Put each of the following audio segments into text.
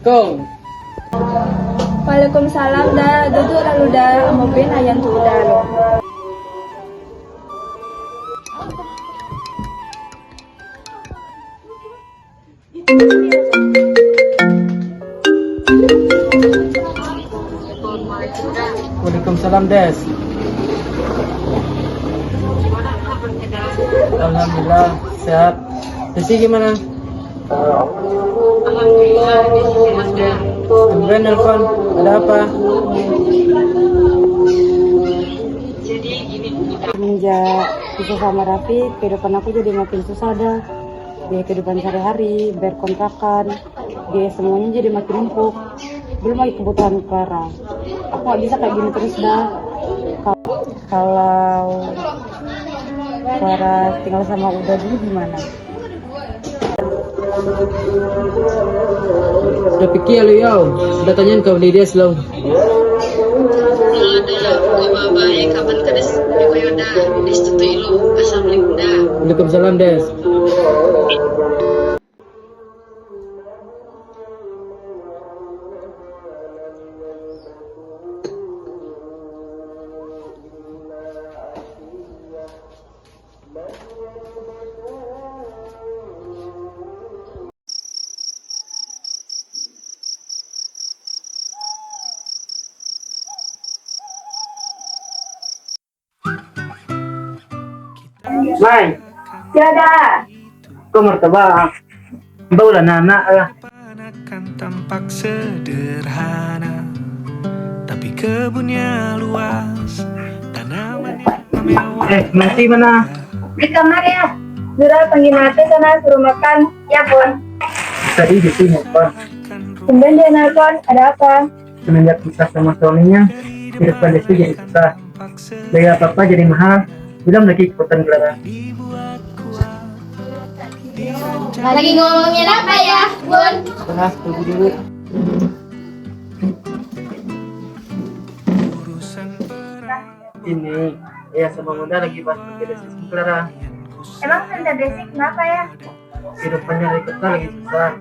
Assalamualaikum. Waalaikumsalam dah, duduk lalu dah, mobil ayam tu dah lo. Waalaikumsalam Des. Alhamdulillah sehat. Desi gimana? Tumben nelfon, ada apa? Semenjak pisah sama Raffi, kehidupan aku jadi makin susah dah. Dia kehidupan sehari-hari, bayar kontrakan, dia semuanya jadi makin numpuk. Belum lagi kebutuhan Clara. Aku gak bisa kayak gini terus dah. Kalau Clara tinggal sama Uda dulu gimana? Sudah pikir lu yo, sudah tanyain ke dia belum? Ada kabar-baik kapan kades Yoda disetujui lo. Assalamualaikum dah. Waalaikumsalam Des. Mai, Tiada. kau martabak. Baulah anak lah. Akan tampak sederhana, tapi kebunnya luas, tanamannya mewah. Nanti mana? Di kamar ya. Zura panggil Nate sana suruh makan. Ya pun. Tadi di sini Pak. Kemudian dia nelpon, ada apa? Semenjak pisah sama suaminya, kehidupan Desi jadi susah. Biaya apa-apa jadi mahal. Belum lagi ikutan Clara. Lagi ngomongin apa ya, Bun? Bahas tunggu dulu. Ini, ya sama Bunda lagi bahas tentang Desi sama Clara. Emang Santa Desi kenapa ya? Kehidupannya dari kota lagi susah.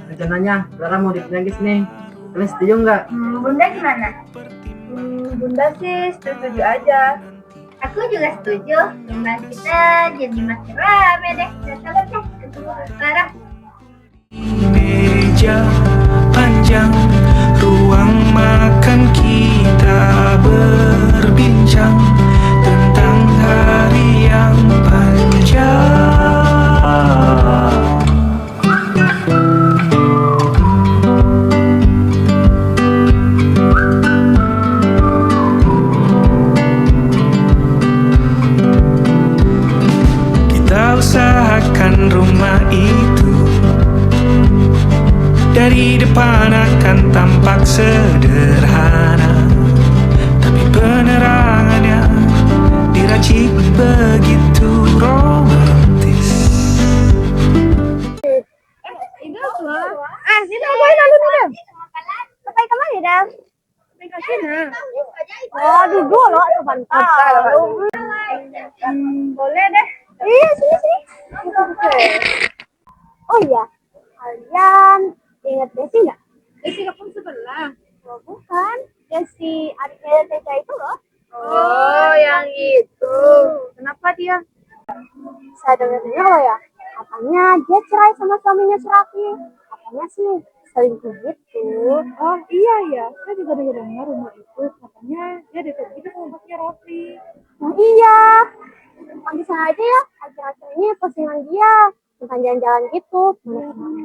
Rencananya Clara mau dipindah ke sini. Kalian setuju nggak? Bunda gimana? Bunda sih setuju aja. Aku juga setuju. Rumah kita jadi makin rame deh. Sabar deh. Clara. Meja panjang, ruang makan kita berbincang tentang hari yang panjang. Kita usahakan rumah itu dari depan akan tampak sederhana, tapi penerangannya diracik begitu romantis. Sini aku lalu dulu. Sampai kemana dah? Sampai ke sini. Oh, duduk loh, sebentar. Boleh deh. Iya, sini. Oh iya, kalian ingat Desi nggak? Desi kampung sebelah. Oh, bukan. Desi adiknya Teca itu loh. Oh, yang itu. Kenapa dia? Saya dengar-dengar loh ya. Katanya dia cerai sama suaminya si Raffi. Katanya sih selingkuh gitu. Oh iya ya, saya juga dengar rumah itu. Katanya dia dekat gitu sama bosnya Raffi. Oh iya. Panggil sana aja ya. Akhir-akhir ini postingan dia tentang jalan-jalan gitu.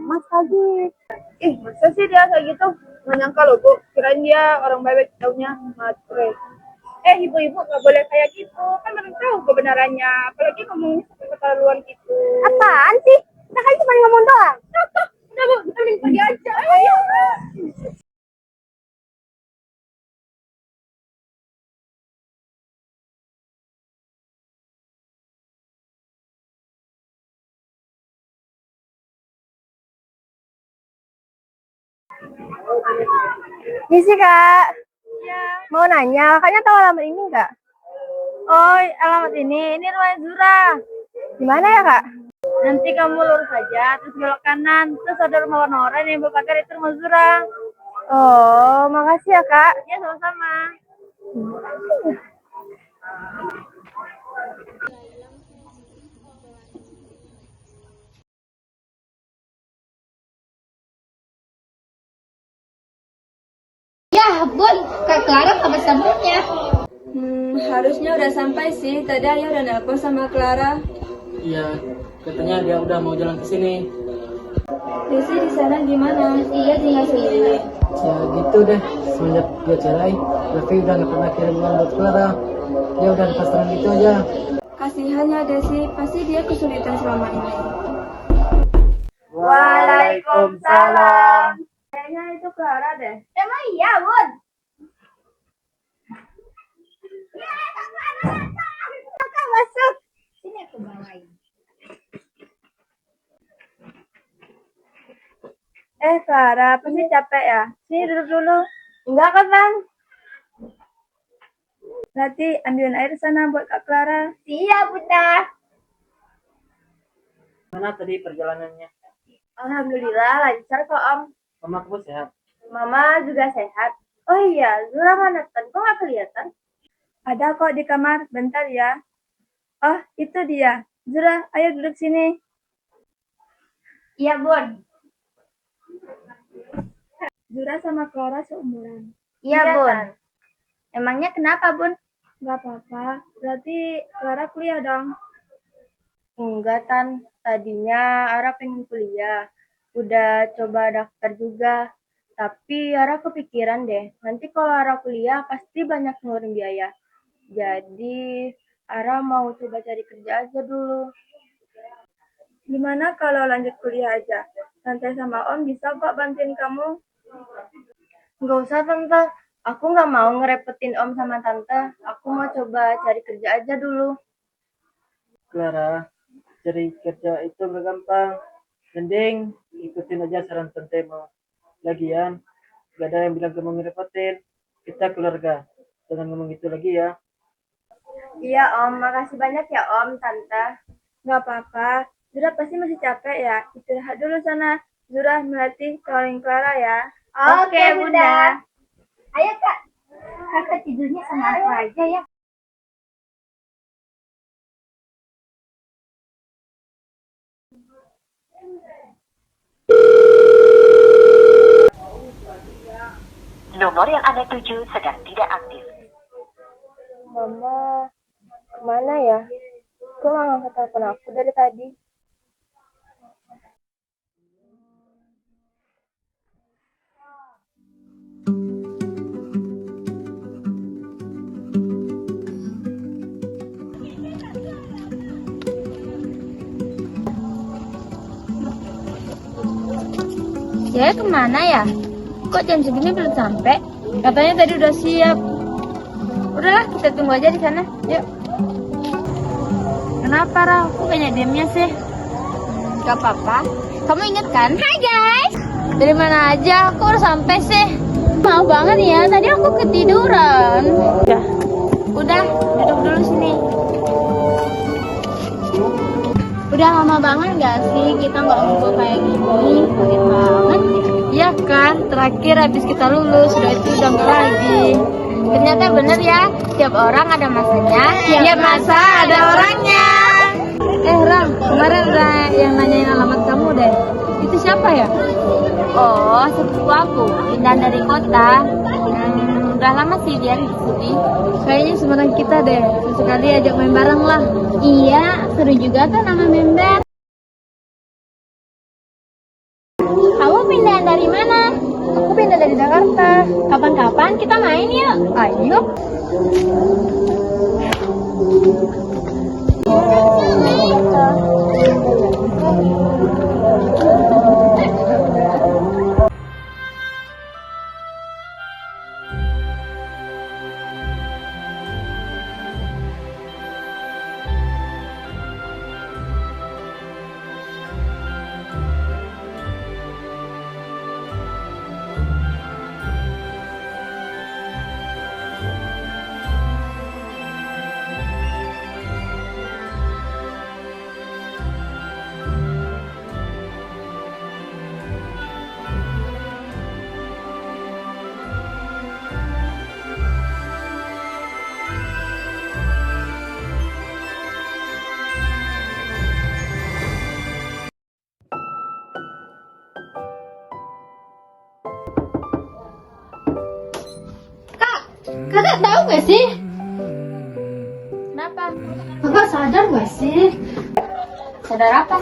Mas lagi. Ih, masa sih dia kayak gitu? Nggak nyangka loh, Bu. Kirain dia orang baik, taunya matre. Ibu-ibu nggak boleh kayak gitu. Kan belum tahu kebenarannya. Apalagi ngomongnya sampai keterlaluan gitu. Apaan sih? Kita kan cuma ngomong doang. Udah, Bu. Kita mending pergi aja. Ayo. Misi Kak, mau nanya, kakaknya tahu alamat ini nggak? Oh, alamat ini rumah Zura. Di mana ya Kak? Nanti kamu lurus aja, terus belok kanan. Terus ada rumah warna oranye yang berpagar itu rumah Zura. Oh, makasih ya Kak. Ya sama-sama. Ya, Bun, Kak Clara kabar sambutnya. Harusnya udah sampai sih. Tadi Ayah udah nelpon sama Clara. Iya, katanya dia udah mau jalan ke sini. Desi di sana gimana? Iya, tinggal sendiri. Ya gitu deh, semenjak dia cerai, Raffi udah gak pernah kirim uang buat Clara. Dia udah di pasaran gitu aja. Kasihan ya Desi, pasti dia kesulitan selama ini. Waalaikumsalam. Kayaknya itu Clara deh. Emang iya, Bun? Ya, Kakak masuk. Sini aku bawain. Clara, pasti capek ya? Sini duduk dulu. Enggak kan, Bang? Nanti ambilin air sana buat Kak Clara. Iya, Bunda. Mana tadi perjalanannya? Alhamdulillah, lancar kok, Om. Mama kamu sehat? Mama juga sehat. Oh iya, Zura mana? Kok nggak kelihatan? Ada kok di kamar. Bentar ya. Oh, itu dia. Zura, ayo duduk sini. Iya, Bun. Zura sama Clara seumuran. Iya, Bun. Emangnya kenapa, Bun? Gak apa-apa. Berarti Clara kuliah dong? Enggak, Tan. Tadinya Ara pengen kuliah. Udah coba daftar juga. Tapi Ara kepikiran deh. Nanti kalau Ara kuliah pasti banyak ngeluarin biaya. Jadi Ara mau coba cari kerja aja dulu. Gimana kalau lanjut kuliah aja? Tante sama Om bisa kok bantuin kamu. Nggak usah, Tante. Aku nggak mau ngerepetin Om sama Tante. Aku mau coba cari kerja aja dulu. Clara, cari kerja itu gak gampang. Mending ikutin aja saran tante mau. Lagian, gak ada yang bilang kamu ngerepotin. Kita keluarga. Jangan ngomong gitu lagi ya. Iya, Om. Makasih banyak ya, Om, Tante. Nggak apa-apa. Zura pasti masih capek ya. Istirahat dulu sana. Zura melatih calling Clara ya. Oke, Bunda. Ayo, Kak. Kakak tidurnya sama aku aja ya. Nomor yang Anda tuju sedang tidak aktif. Mama, kemana ya? Kok nggak ngangkat telepon aku dari tadi? Ya, kemana ya? Kok jam segini belum sampai? Katanya tadi udah siap. Udahlah, kita tunggu aja di sana. Yuk. Kenapa, Ra? Kok banyak diamnya sih? Gak apa-apa. Kamu inget kan? Hai, guys! Dari mana aja? Kok udah sampai sih? Maaf banget ya, tadi aku ketiduran. Udah, duduk dulu sini. Udah lama banget gak sih kita nggak ngumpul kayak gini? Kaget banget. Iya kan, terakhir habis kita lulus, udah itu udah nggak lagi. Ternyata bener ya, tiap orang ada masanya, tiap masa ada orangnya. Ram, kemarin ada yang nanyain alamat kamu deh. Itu siapa ya? Oh, sepupu aku, pindah dari kota. Udah lama sih dia di sini. Kayaknya sebenarnya kita deh. Sekali ajak main bareng lah. Iya, seru juga tuh nama member. Kamu pindah dari mana? Aku pindah dari Jakarta. Kapan-kapan kita main yuk. Ayo. Kakak tahu gak sih? Kenapa? Kakak sadar gak sih? Sadar apa?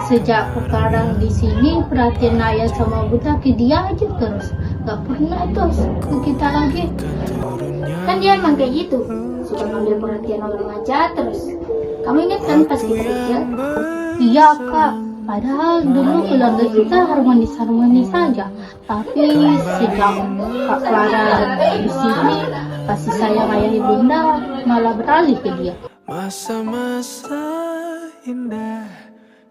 Sejak sekarang di sini perhatian ayah sama Buta ke dia aja terus. Gak pernah tuh ke kita lagi. Kan dia emang kayak gitu. Suka ngambil perhatian orang aja terus. Kamu ingat kan pas kita kecil? Iya kak. Padahal dulu keluarga kita harmonis-harmonis saja. Tapi sejak Kak Clara di sini, kasih sayang ayah ibunda malah beralih ke dia. Masa-masa indah,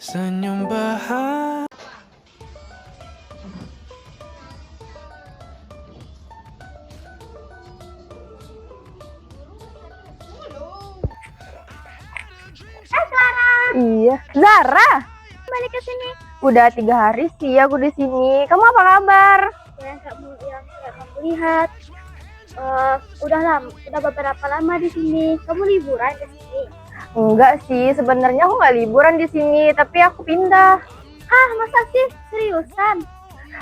senyum bahagia. Iya, Zara. Balik ke sini. Udah 3 hari sih aku di sini. Kamu apa kabar? Yang kamu lihat. Udah beberapa lama di sini. Kamu liburan ke sini? Enggak sih, sebenarnya aku nggak liburan di sini, tapi aku pindah. Ah, masa sih? Seriusan?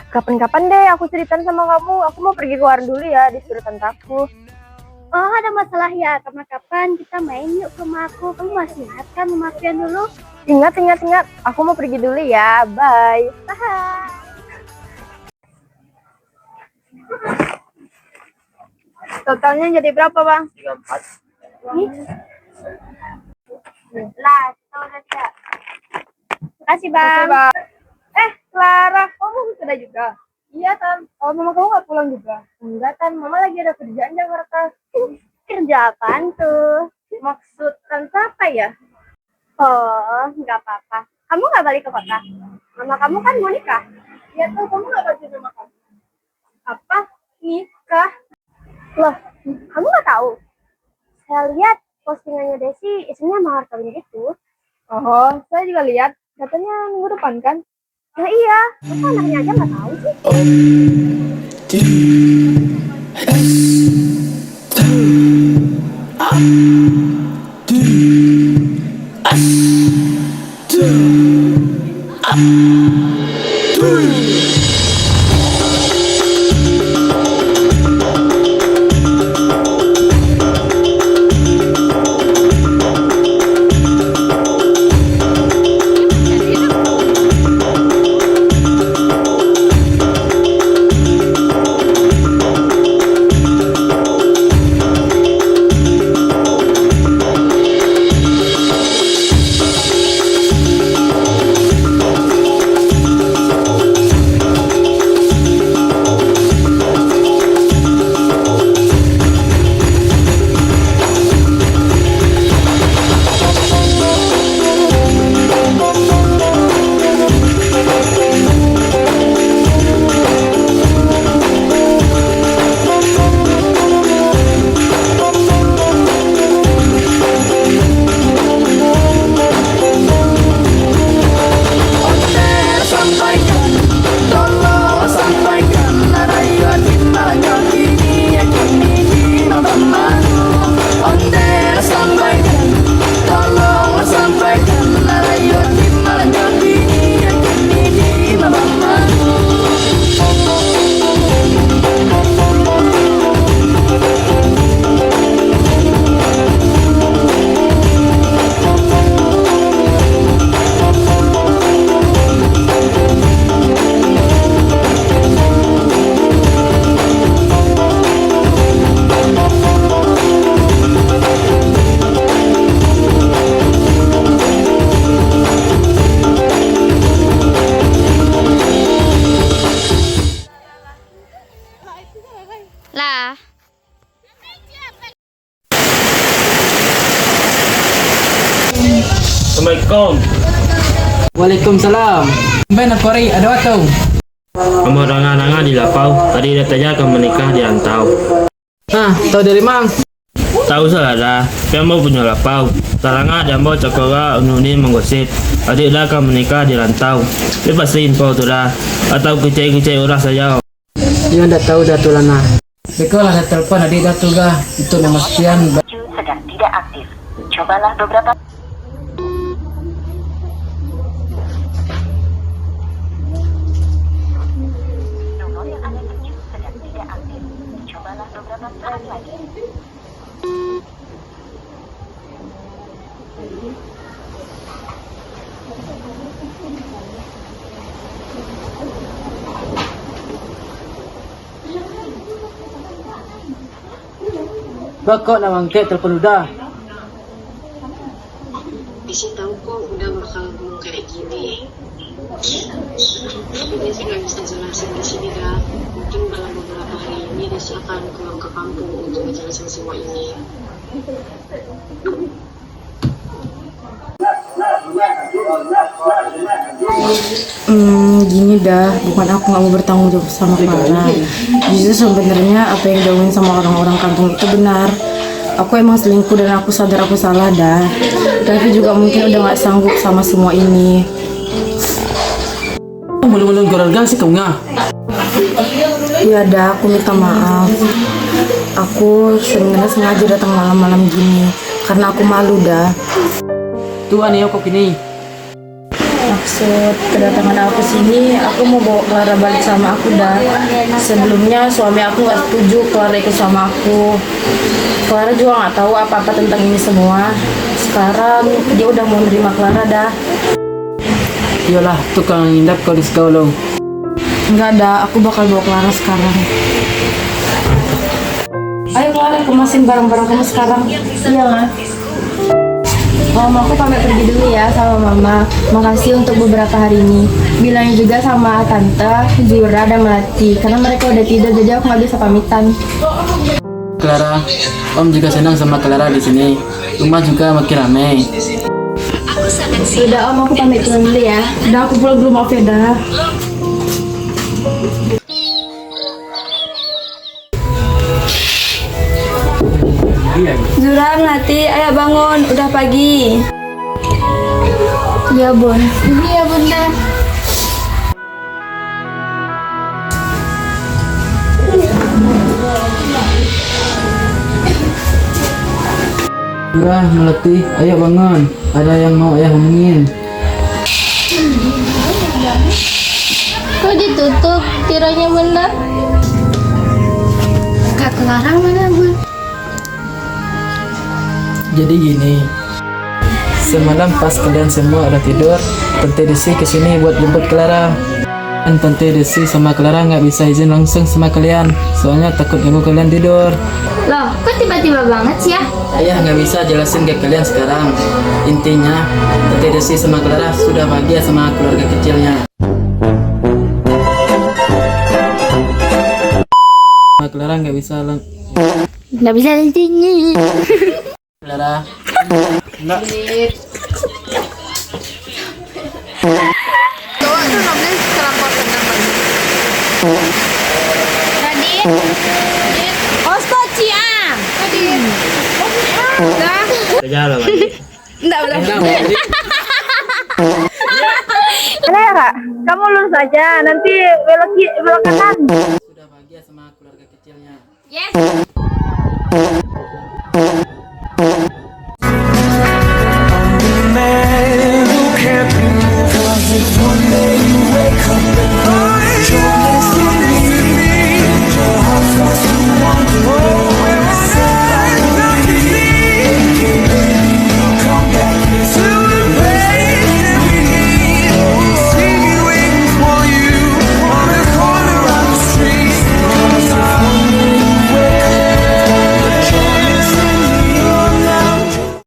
Kapan-kapan deh aku ceritain sama kamu. Aku mau pergi keluar dulu ya, disuruh tante aku. Oh, ada masalah ya? Kapan-kapan kita main yuk ke rumah aku. Kamu masih ingat kan rumah aku yang dulu? Ingat. Aku mau pergi dulu ya. Bye. Bye. Totalnya jadi berapa, Bang? 34. Lah, udah siap. Makasih, Bang. Clara, kamu sudah juga? Iya, Tan. Oh, mama kamu nggak pulang juga? Enggak, Tan. Mama lagi ada kerjaan di Jakarta. Kerja apaan tuh? Maksud Tante apa ya? Oh, nggak apa-apa. Kamu nggak balik ke kota? Mama kamu kan mau nikah. Iya tuh, kamu nggak balik sama kamu. Apa? Nikah? Loh, kamu nggak tahu? Saya lihat postingannya Desi, isinya mahar kawin gitu. Oh, saya juga lihat. Katanya minggu depan kan? Nah iya, masa anaknya aja nggak tahu sih? Lah. Assalamualaikum. Waalaikumsalam. Ben Kori, ada waktu? Kamu ranga-ranga di Lapau. Tadi datanya akan menikah di Rantau. Nah, tahu dari mang? Tahu saudara, kamu punya Lapau. Taranga dan mau cakora ununin menggosip. Adik dah akan menikah di Rantau. Dia pasti info tu dah. Atau kecil-kecil orang saja. Dia dah tahu dah tu lana. Sekolah ada telepon adik dah tu gah. Itu nomor sekian. Sedang tidak aktif. Cobalah beberapa. Nomor yang Anda tuju sedang tidak aktif. Cobalah beberapa saat lagi. Kok nawang ke telepon udah? Desi tahu kok udah bakal ngomong kayak gini. Tapi Desi nggak bisa jelasin di sini dah. Mungkin dalam beberapa hari ini Desi akan pulang ke kampung untuk ngejelasin semua ini. Gini dah, bukan aku nggak mau bertanggung jawab sama Clara. Justru sebenarnya apa yang diomongin sama orang-orang kampung itu benar. Aku emang selingkuh dan aku sadar aku salah dah. Tapi juga mungkin udah nggak sanggup sama semua ini. Mulung-mulung keluarga sih kau nggak? Ya dah, aku minta maaf. Aku sebenarnya sengaja datang malam-malam gini karena aku malu dah. Tuan ya kok gini. Maksud kedatangan aku sini, aku mau bawa Clara balik sama aku dah. Sebelumnya suami aku nggak setuju Clara ikut sama aku. Clara juga nggak tahu apa-apa tentang ini semua. Sekarang dia udah mau nerima Clara dah. Iyalah, tukang indap kau di sekolah. Enggak ada, aku bakal bawa Clara sekarang. Ayo Clara, kemasin barang-barang kamu sekarang. Iya Ma. Mama aku pamit pergi dulu ya sama Mama. Makasih untuk beberapa hari ini. Bilangin juga sama Tante, Zura, dan Melati karena mereka udah tidur jadi aku nggak bisa pamitan. Clara, Om juga senang sama Clara di sini. Rumah juga makin ramai. Udah Om, aku pamit dulu ya. Udah aku pulang dulu, maaf ya dah. Zura, Melati, ayo bangun, udah pagi. Ya Bun. Iya Bunda. Zura, Melati, ayo bangun. Ada yang mau ayah omongin. Kok ditutup tiranya Bunda? Kak Clara mana Bun? Jadi gini, semalam pas kalian semua udah tidur, Tante Desi kesini buat jemput Clara. Dan Tante Desi sama Clara nggak bisa izin langsung sama kalian, soalnya takut ganggu kalian tidur. Loh, kok tiba-tiba banget sih ya? Ayah nggak bisa jelasin ke kalian sekarang. Intinya, Tante Desi sama Clara sudah bahagia sama keluarga kecilnya. Sama Clara nggak bisa Nggak bisa tinggi. Clara. Enggak. Ada ya Kak? Kamu lurus aja, nanti belok kanan. Sudah bahagia sama keluarga kecilnya. Yes.